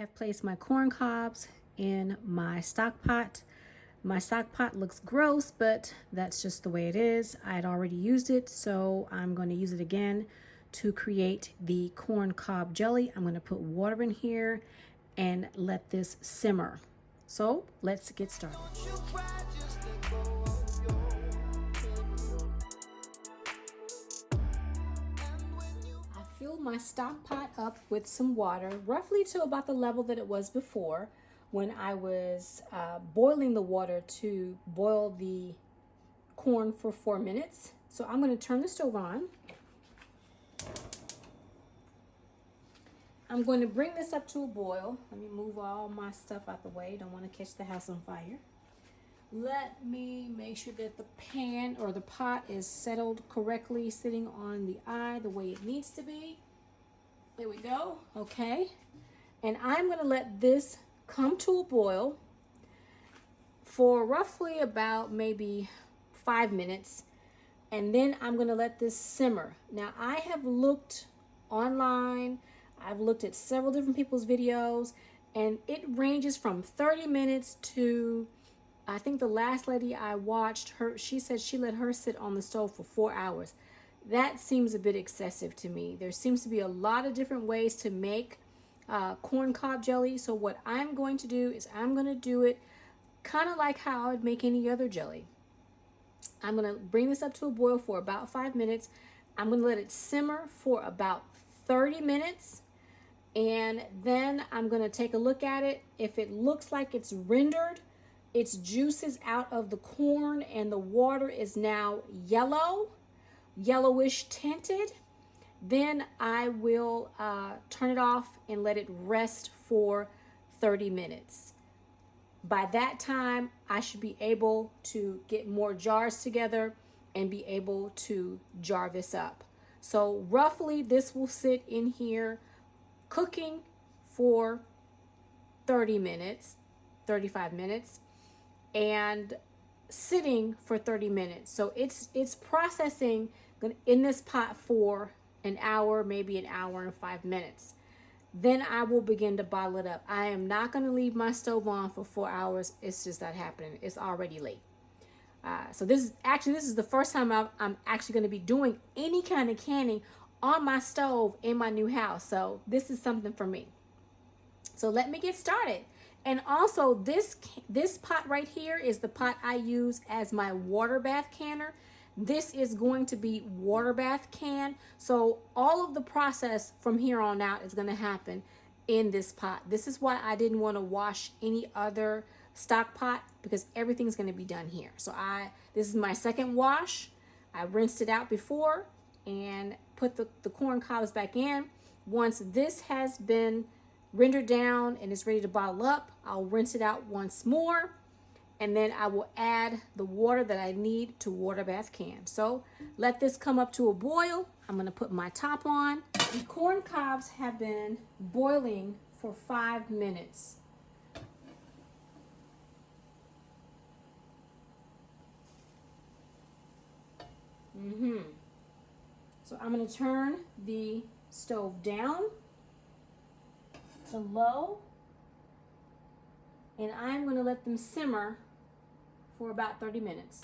have placed my corn cobs in my stock pot. My stock pot looks gross, but that's just the way it is. I had already used it, so I'm going to use it again to create the corn cob jelly. I'm going to put water in here and let this simmer. So let's get started. I filled my stock pot up with some water, roughly to about the level that it was before when I was boiling the water to boil the corn for 4 minutes. So I'm going to turn the stove on. I'm going to bring this up to a boil. Let me move all my stuff out the way. Don't want to catch the house on fire. Let me make sure that the pan or the pot is settled correctly, sitting on the eye the way it needs to be. There we go. Okay. And I'm going to let this come to a boil for roughly about maybe 5 minutes. And then I'm going to let this simmer. Now, I have looked online. I've looked at several different people's videos, and it ranges from 30 minutes to, I think the last lady I watched, she said she let her sit on the stove for 4 hours. That seems a bit excessive to me. There seems to be a lot of different ways to make corn cob jelly. So what I'm going to do is I'm going to do it kind of like how I would make any other jelly. I'm going to bring this up to a boil for about 5 minutes. I'm going to let it simmer for about 30 minutes. And then I'm going to take a look at it. If it looks like it's rendered, its juices out of the corn and the water is now yellowish tinted, then I will turn it off and let it rest for 30 minutes. By that time, I should be able to get more jars together and be able to jar this up. So roughly this will sit in here cooking for 30 minutes, 35 minutes, and sitting for 30 minutes. So it's processing in this pot for an hour, maybe an hour and 5 minutes. Then I will begin to bottle it up. I am not going to leave my stove on for 4 hours. It's just not happening. It's already late. So this is the first time I'm actually going to be doing any kind of canning on my stove in my new house. So this is something for me. So let me get started. And also this pot right here is the pot I use as my water bath canner. This is going to be water bath can. So all of the process from here on out is going to happen in this pot. This is why I didn't want to wash any other stock pot, because everything's going to be done here. So this is my second wash. I rinsed it out before and put the corn cobs back in. Once this has been rendered down and it's ready to bottle up, I'll rinse it out once more, and then I will add the water that I need to water bath can. So let this come up to a boil. I'm going to put my top on. The corn cobs have been boiling for 5 minutes. So I'm going to turn the stove down to low, and I'm going to let them simmer for about 30 minutes.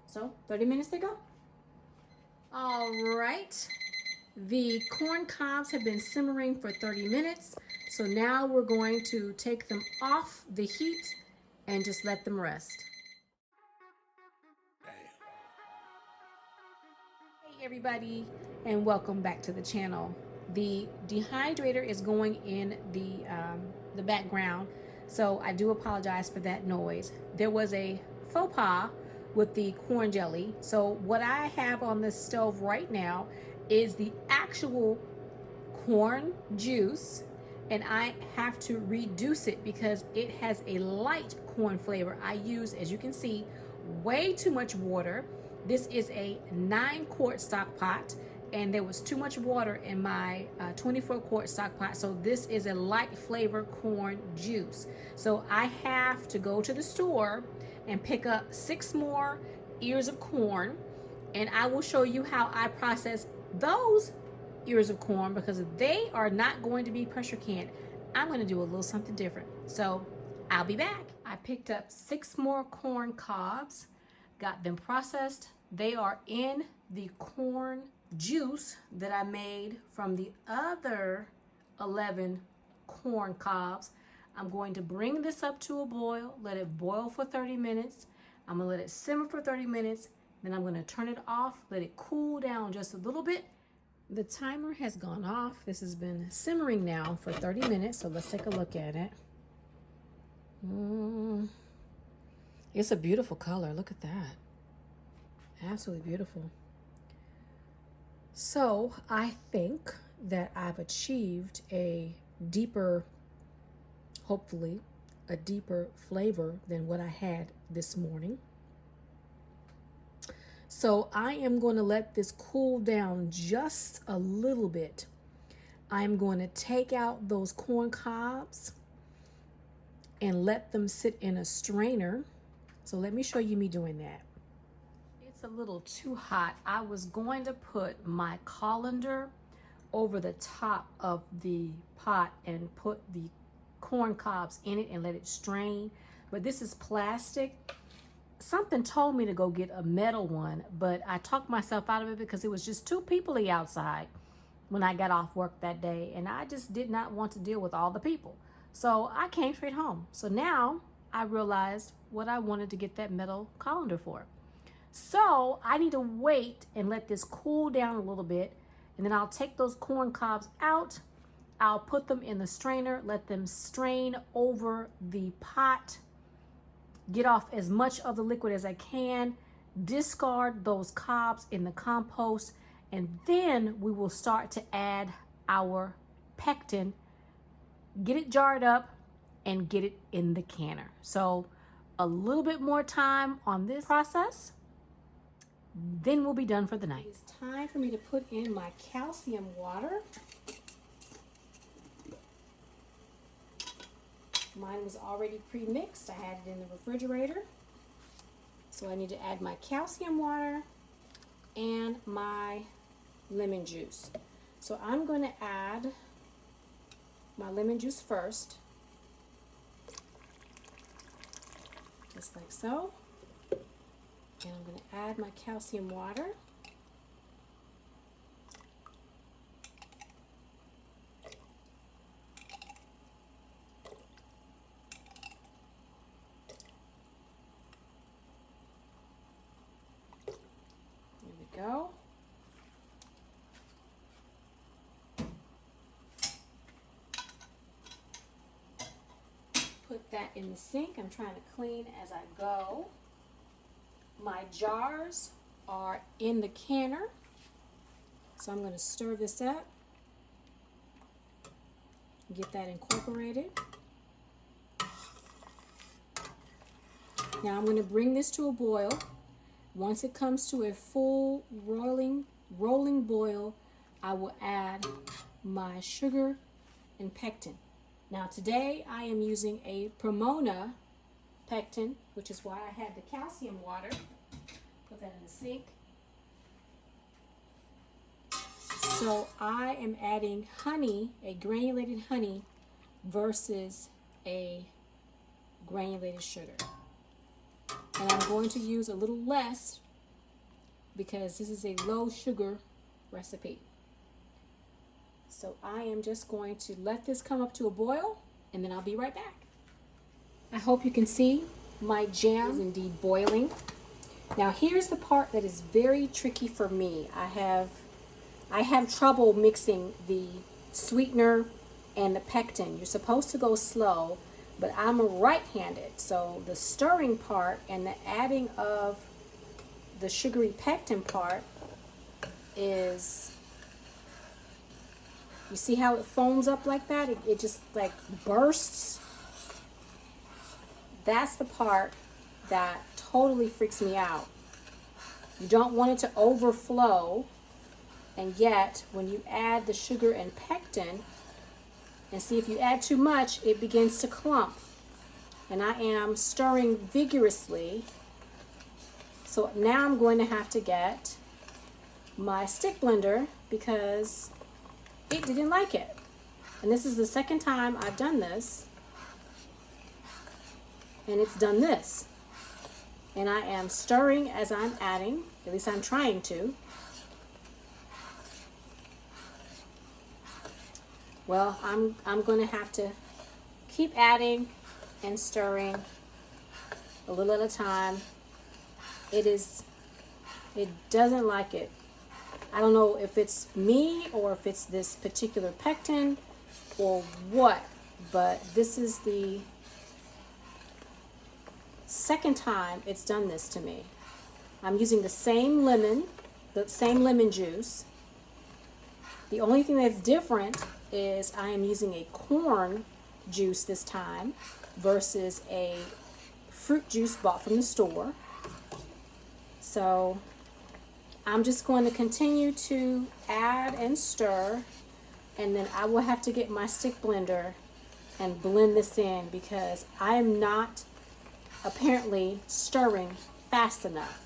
So 30 minutes to go. All right, the corn cobs have been simmering for 30 minutes. So now we're going to take them off the heat and just let them rest. Hey everybody, and welcome back to the channel. The dehydrator is going in the background, so I do apologize for that noise. There was a faux pas with the corn jelly. So what I have on the stove right now is the actual corn juice, and I have to reduce it because it has a light corn flavor. I use, as you can see, way too much water. This is a 9-quart stock pot, and there was too much water in my 24-quart stock pot. So this is a light flavor corn juice. So I have to go to the store and pick up 6 more ears of corn, and I will show you how I process those ears of corn because they are not going to be pressure canned. I'm going to do a little something different. So I'll be back. I picked up 6 more corn cobs, got them processed. They are in the corn juice that I made from the other 11 corn cobs. I'm going to bring this up to a boil, let it boil for 30 minutes. I'm going to let it simmer for 30 minutes. Then I'm going to turn it off, let it cool down just a little bit. The timer has gone off. This has been simmering now for 30 minutes, so let's take a look at it. It's a beautiful color. Look at that. Absolutely beautiful. So I think that I've achieved a deeper, hopefully, a deeper flavor than what I had this morning. So I am going to let this cool down just a little bit. I'm going to take out those corn cobs and let them sit in a strainer. So let me show you me doing that. It's a little too hot. I was going to put my colander over the top of the pot and put the corn cobs in it and let it strain, but this is plastic. Something told me to go get a metal one, but I talked myself out of it because it was just too peoply outside when I got off work that day, and I just did not want to deal with all the people. So I came straight home. So now I realized what I wanted to get that metal colander for. So I need to wait and let this cool down a little bit, and then I'll take those corn cobs out. I'll put them in the strainer, let them strain over the pot, get off as much of the liquid as I can, discard those cobs in the compost, and then we will start to add our pectin, get it jarred up, and get it in the canner. So a little bit more time on this process, then we'll be done for the night. It's time for me to put in my calcium water. Mine was already pre-mixed. I had it in the refrigerator. So I need to add my calcium water and my lemon juice. So I'm going to add my lemon juice first. Just like so. And I'm going to add my calcium water. Go. Put that in the sink. I'm trying to clean as I go. My jars are in the canner. So I'm going to stir this up. Get that incorporated. Now I'm going to bring this to a boil. Once it comes to a full rolling boil, I will add my sugar and pectin. Now today I am using a Pomona pectin, which is why I had the calcium water. Put that in the sink. So I am adding honey, a granulated honey, versus a granulated sugar. And I'm going to use a little less because this is a low sugar recipe. So I am just going to let this come up to a boil, and then I'll be right back. I hope you can see my jam is indeed boiling. Now here's the part that is very tricky for me. I have trouble mixing the sweetener and the pectin. You're supposed to go slow, but I'm right-handed, so the stirring part and the adding of the sugary pectin part is, you see how it foams up like that? It just like bursts. That's the part that totally freaks me out. You don't want it to overflow, and yet when you add the sugar and pectin, and see, if you add too much, it begins to clump. And I am stirring vigorously. So now I'm going to have to get my stick blender because it didn't like it. And this is the second time I've done this. And it's done this. And I am stirring as I'm adding, at least I'm trying to. Well, I'm going to have to keep adding and stirring a little at a time. It doesn't like it. I don't know if it's me or if it's this particular pectin or what, but this is the second time it's done this to me. I'm using the same lemon juice. The only thing that's different is I am using a corn juice this time versus a fruit juice bought from the store. So I'm just going to continue to add and stir, and then I will have to get my stick blender and blend this in because I am not apparently stirring fast enough.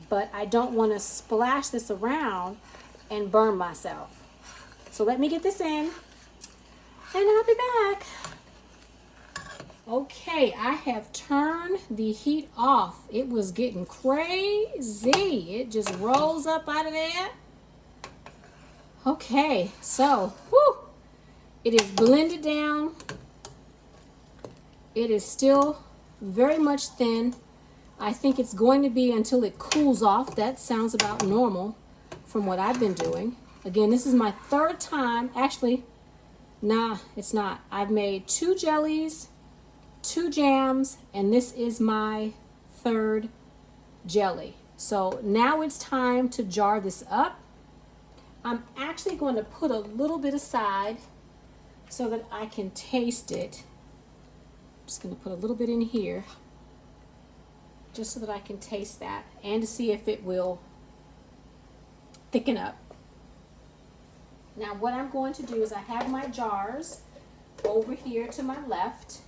But I don't want to splash this around and burn myself. So let me get this in, and I'll be back. Okay, I have turned the heat off. It was getting crazy. It just rolls up out of there. Okay, so, it is blended down. It is still very much thin. I think it's going to be until it cools off. That sounds about normal from what I've been doing. Again, this is my third time. Actually, nah, it's not. I've made 2 jellies, 2 jams, and this is my third jelly. So now it's time to jar this up. I'm actually going to put a little bit aside so that I can taste it. I'm just going to put a little bit in here just so that I can taste that and to see if it will thicken up. Now what I'm going to do is I have my jars over here to my left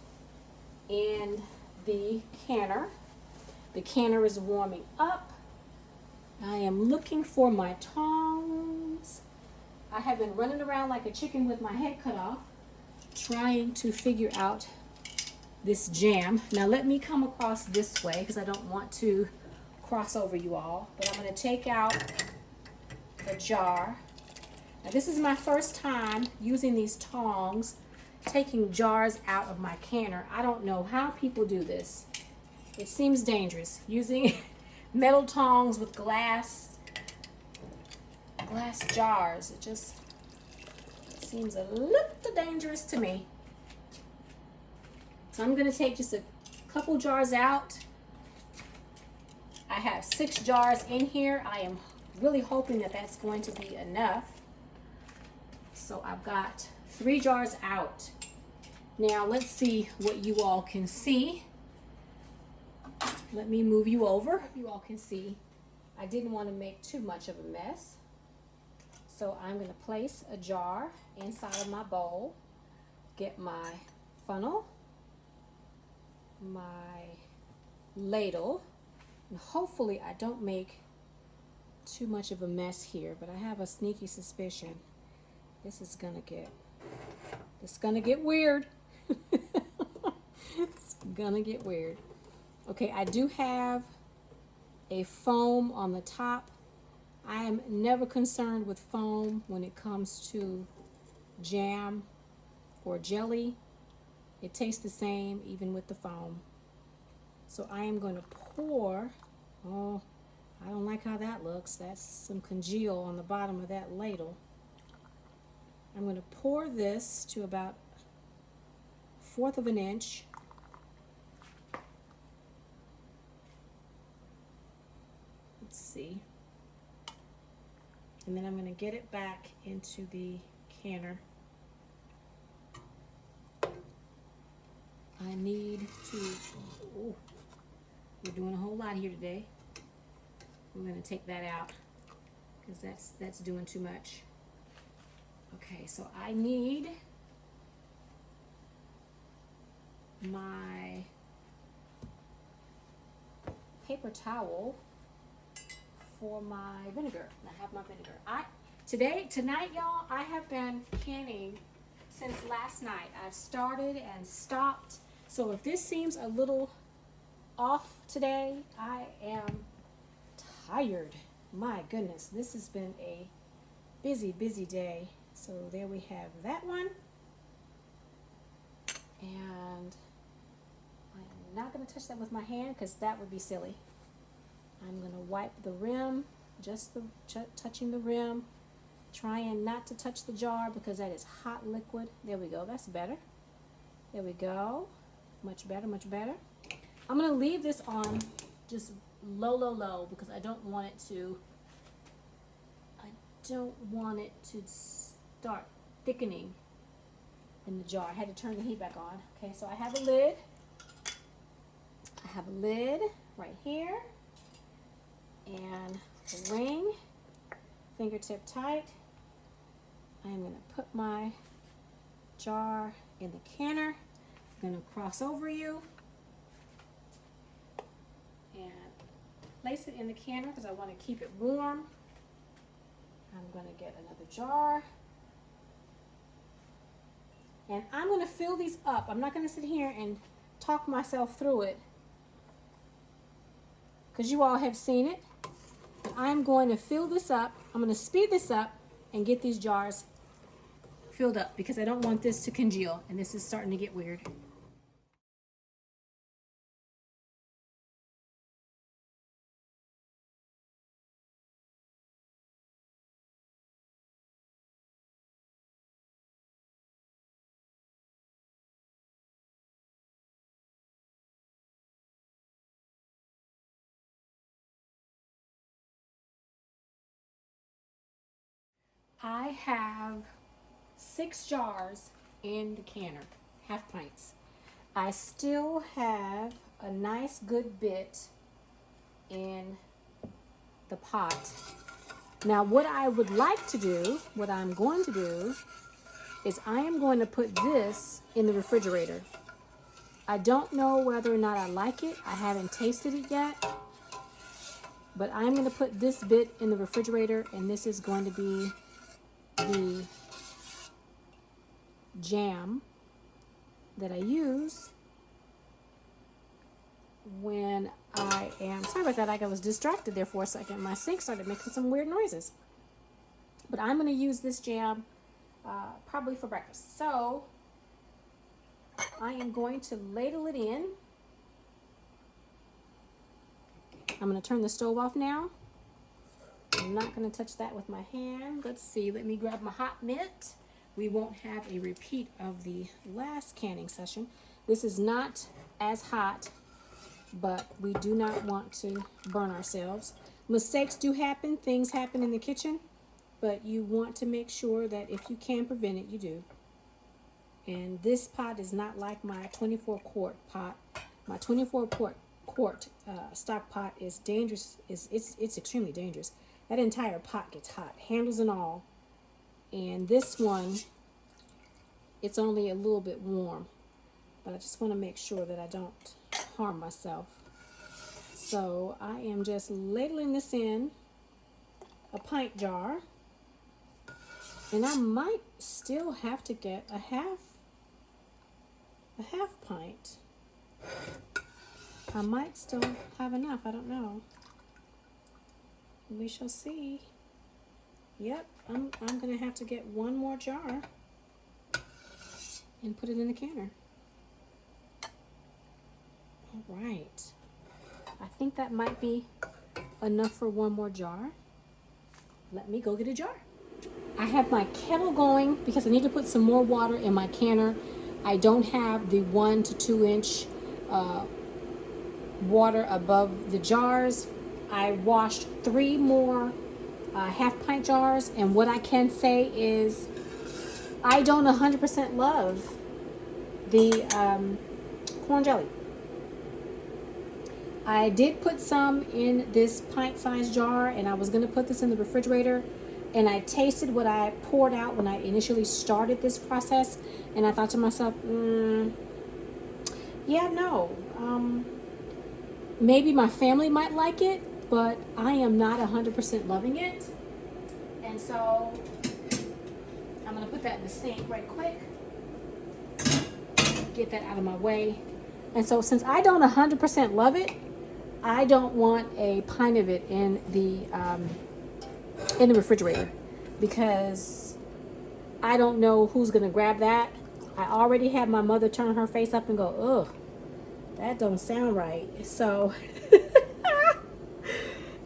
in the canner. The canner is warming up. I am looking for my tongs. I have been running around like a chicken with my head cut off, trying to figure out this jam. Now let me come across this way because I don't want to cross over you all, but I'm going to take out the jar. Now this is my first time using these tongs, taking jars out of my canner. I don't know how people do this. It seems dangerous using metal tongs with glass jars. It just seems a little dangerous to me. So I'm going to take just a couple jars out. I have 6 jars in here. I am really hoping that that's going to be enough. So I've got 3 jars out. Now let's see what you all can see. Let me move you over. You all can see I didn't want to make too much of a mess. So I'm going to place a jar inside of my bowl, get my funnel, my ladle, and hopefully I don't make too much of a mess here, but I have a sneaky suspicion this is gonna get weird. It's gonna get weird. Okay, I do have a foam on the top. I am never concerned with foam when it comes to jam or jelly. It tastes the same even with the foam. So I am going to pour, oh, I don't like how that looks. That's some congeal on the bottom of that ladle. I'm going to pour this to about 1/4 of an inch. Let's see. And then I'm going to get it back into the canner. I need to, oh, we're doing a whole lot here today. I'm going to take that out because that's doing too much. Okay, so I need my paper towel for my vinegar. I have my vinegar. Tonight, y'all, I have been canning since last night. I've started and stopped. So if this seems a little off today, I am tired. My goodness, this has been a busy day. So there we have that one. And I'm not going to touch that with my hand because that would be silly. I'm going to wipe the rim, just touching the rim. Trying not to touch the jar because that is hot liquid. There we go. That's better. There we go. Much better, much better. I'm going to leave this on just low because I don't want it to start thickening in the jar. I had to turn the heat back on. Okay, so I have a lid. I have a lid right here. And a ring, fingertip tight. I am going to put my jar in the canner. I'm going to cross over you and place it in the canner because I want to keep it warm. I'm going to get another jar. And I'm going to fill these up. I'm not going to sit here and talk myself through it because you all have seen it. I'm going to fill this up. I'm going to speed this up and get these jars filled up because I don't want this to congeal, and this is starting to get weird. I have 6 jars in the canner, half pints. I still have a nice good bit in the pot. Now what I would like to do, what I'm going to do, is I am going to put this in the refrigerator. I don't know whether or not I like it. I haven't tasted it yet. But I'm going to put this bit in the refrigerator, and this is going to be the jam that I use when I am, sorry about that, I was distracted there for a second. My sink started making some weird noises. But I'm going to use this jam probably for breakfast. So I am going to ladle it in. I'm going to turn the stove off now. I'm not going to touch that with my hand. Let's see, let me grab my hot mitt. We won't have a repeat of the last canning session. This is not as hot, but we do not want to burn ourselves. Mistakes do happen, things happen in the kitchen, but you want to make sure that if you can prevent it, you do. And this pot is not like my 24-quart pot. My 24-quart stock pot is dangerous. It's extremely dangerous. That entire pot gets hot, handles and all. And this one, it's only a little bit warm, but I just want to make sure that I don't harm myself. So I am just ladling this in a pint jar, and I might still have to get a half pint. I might still have enough, I don't know. We shall see. Yep, I'm gonna have to get one more jar and put it in the canner. All right, I think that might be enough for one more jar. Let me go get a jar. I have my kettle going because I need to put some more water in my canner. I don't have the 1 to 2 inch water above the jars. I washed 3 more half pint jars, and what I can say is I don't 100% love the corn jelly. I did put some in this pint-sized jar, and I was going to put this in the refrigerator, and I tasted what I poured out when I initially started this process, and I thought to myself, yeah, no, maybe my family might like it, but I am not 100% loving it. And And so I'm gonna put that in the sink right quick. Get that out of my way. And so since I don't 100% love it, I don't want a pint of it in the refrigerator, because I don't know who's gonna grab that. I already had my mother turn her face up and go, ugh, that don't sound right. So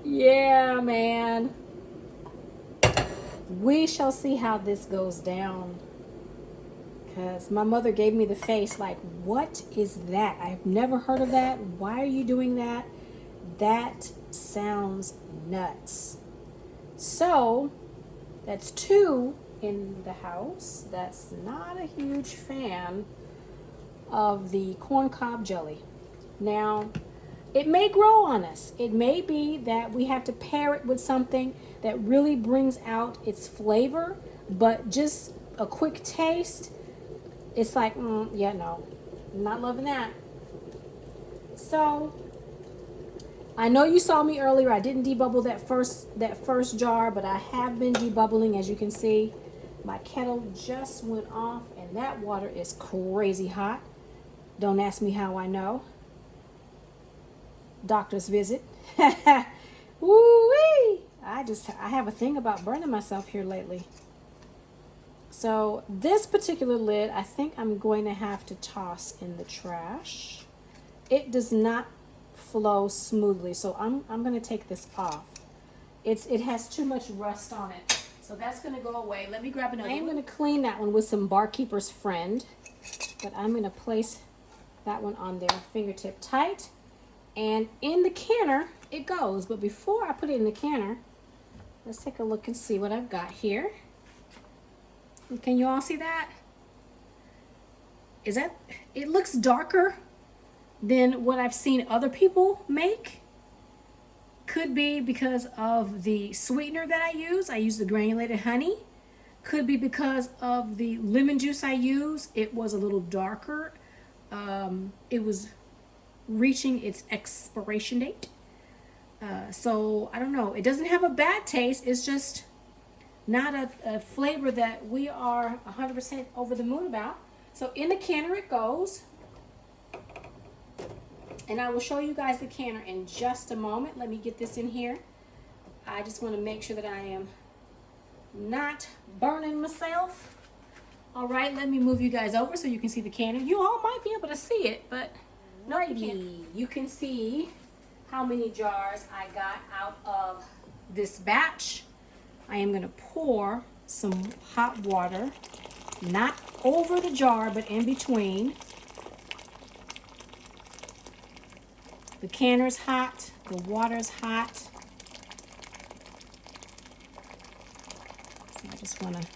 yeah, man, we shall see how this goes down, because my mother gave me the face like, what is that? I've never heard of that. Why are you doing that? That sounds nuts. So that's 2 in the house that's not a huge fan of the corn cob jelly. Now, it may grow on us. It may be that we have to pair it with something that really brings out its flavor, but just a quick taste, it's like, yeah, no, I'm not loving that. So I know you saw me earlier. I didn't debubble that first jar, but I have been debubbling. As you can see, my kettle just went off, and that water is crazy hot. Don't ask me how I know. Doctor's visit. Woo-wee! I have a thing about burning myself here lately. So this particular lid, I think I'm going to have to toss in the trash. It does not flow smoothly, so I'm going to take this off. It has too much rust on it, so that's going to go away. Let me grab another one. I'm going to clean that one with some Barkeeper's Friend, but I'm going to place that one on there fingertip tight, and in the canner it goes. But before I put it in the canner, let's take a look and see what I've got here. Can you all see that? It looks darker than what I've seen other people make. Could be because of the sweetener that I use. I use the granulated honey. Could be because of the lemon juice I use. It was a little darker. It was reaching its expiration date. So I don't know. It doesn't have a bad taste. It's just not a flavor that we are 100% over the moon about. So in the canner it goes. And I will show you guys the canner in just a moment. Let me get this in here. I just want to make sure that I am not burning myself. All right, let me move you guys over so you can see the canner. You all might be able to see it, but no, you can't. You can see how many jars I got out of this batch. I am going to pour some hot water, not over the jar, but in between. The canner's hot, the water's hot. So I just want to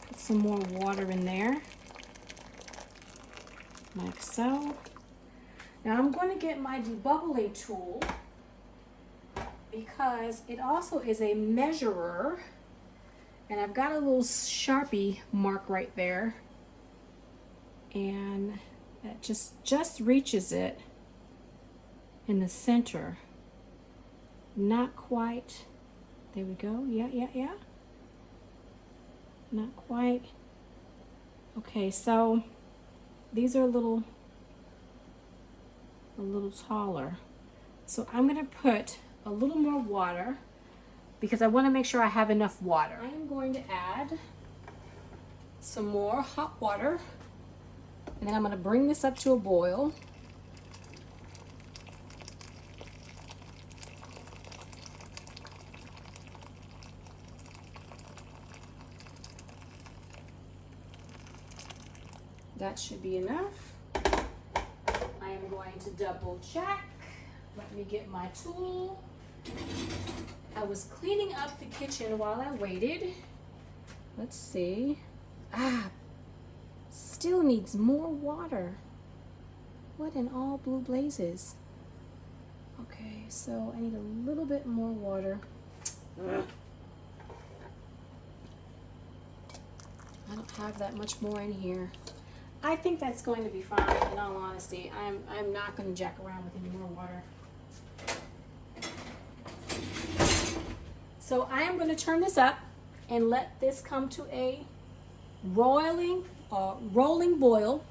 put some more water in there, like so. Now I'm going to get my debubbling tool, because it also is a measurer, and I've got a little Sharpie mark right there, and that just reaches it in the center. Not quite. There we go. Yeah. Not quite. Okay, so these are a little taller. So I'm going to put a little more water, because I want to make sure I have enough water. I am going to add some more hot water, and then I'm going to bring this up to a boil. That should be enough. I am going to double check. Let me get my tool. I was cleaning up the kitchen while I waited. Let's see. Still needs more water. What in all blue blazes? Okay, so I need a little bit more water. I don't have that much more in here. I think that's going to be fine, in all honesty. I'm not going to jack around with any more water. So I am going to turn this up and let this come to a rolling boil.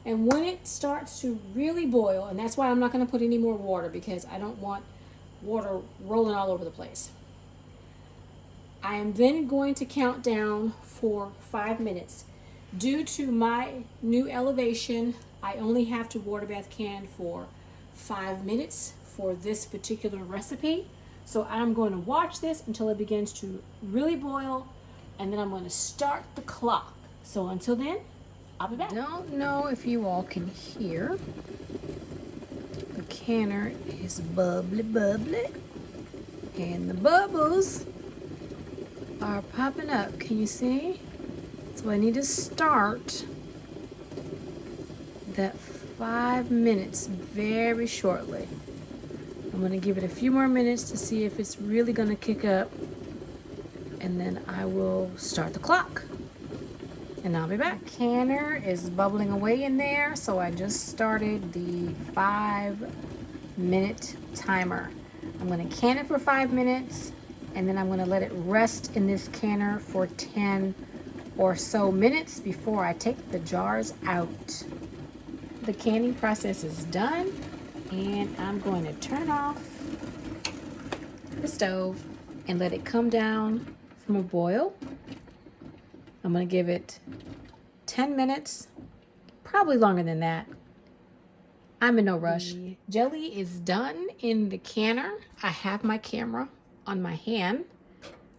And when it starts to really boil, and that's why I'm not going to put any more water, because I don't want water rolling all over the place. I am then going to count down for 5 minutes. Due to my new elevation, I only have to water bath can for 5 minutes for this particular recipe. So I'm going to watch this until it begins to really boil, and then I'm going to start the clock. So until then, I'll be back. Don't know if you all can hear. The canner is bubbly, and the bubbles are popping up. Can you see? So I need to start that 5 minutes very shortly. I'm going to give it a few more minutes to see if it's really going to kick up, and then I will start the clock. And I'll be back. The canner is bubbling away in there, so I just started the 5-minute timer. I'm going to can it for 5 minutes, and then I'm going to let it rest in this canner for 10 or so minutes before I take the jars out. The canning process is done, and I'm going to turn off the stove and let it come down from a boil. I'm going to give it 10 minutes, probably longer than that. I'm in no rush. The jelly is done in the canner. I have my camera on my hand,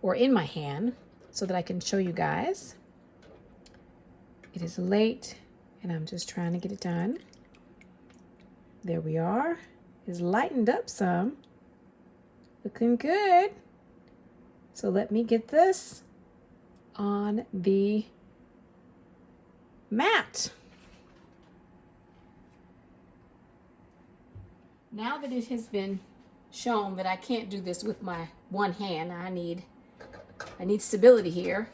or in my hand, so that I can show you guys. It is late, and I'm just trying to get it done. There we are. It's lightened up some. Looking good. So let me get this on the mat. Now that it has been shown that I can't do this with my one hand, I need stability here.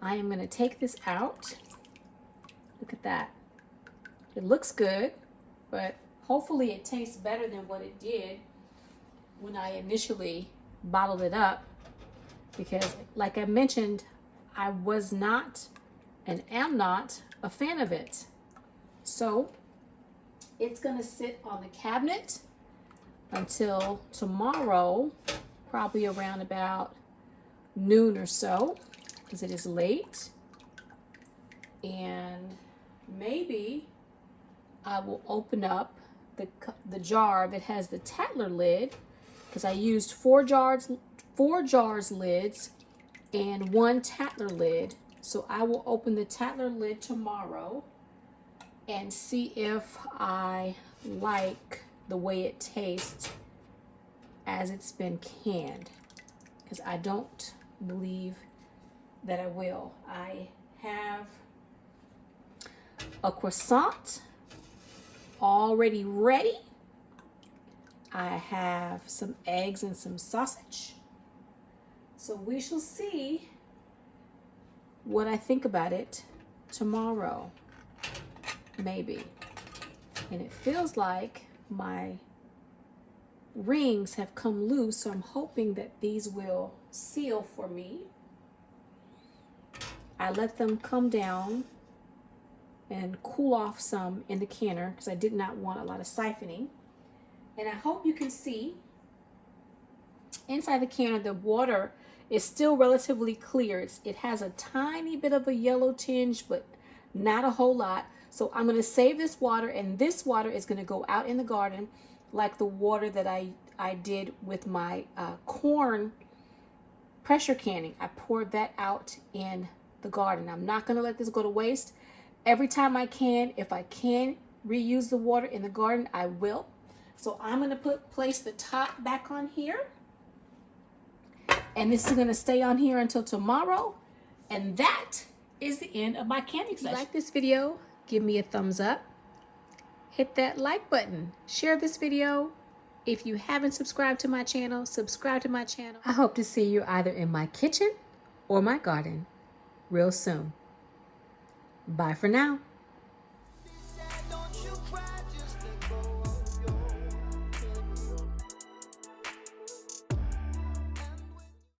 I am going to take this out. Look at that. It looks good, but hopefully it tastes better than what it did when I initially bottled it up, because like I mentioned, I was not and am not a fan of it. So it's going to sit on the cabinet until tomorrow, probably around about noon or so, because it is late. And maybe I will open up the jar that has the Tatler lid, because I used four jars lids and one Tatler lid. So I will open the Tatler lid tomorrow and see if I like the way it tastes as it's been canned, because I don't believe that I will. I have a croissant already ready. I have some eggs and some sausage. So we shall see what I think about it tomorrow, maybe. And it feels like my rings have come loose, so I'm hoping that these will seal for me. I let them come down and cool off some in the canner because I did not want a lot of siphoning. And I hope you can see inside the canner the water is still relatively clear. It has a tiny bit of a yellow tinge, but not a whole lot. So I'm going to save this water, and this water is going to go out in the garden like the water that I did with my corn pressure canning. I poured that out in the garden. I'm not going to let this go to waste. Every time I can, if I can reuse the water in the garden, I will. So I'm going to place the top back on here. And this is going to stay on here until tomorrow. And that is the end of my canning session. If you like this video, give me a thumbs up. Hit that like button. Share this video. If you haven't subscribed to my channel, subscribe to my channel. I hope to see you either in my kitchen or my garden real soon. Bye for now.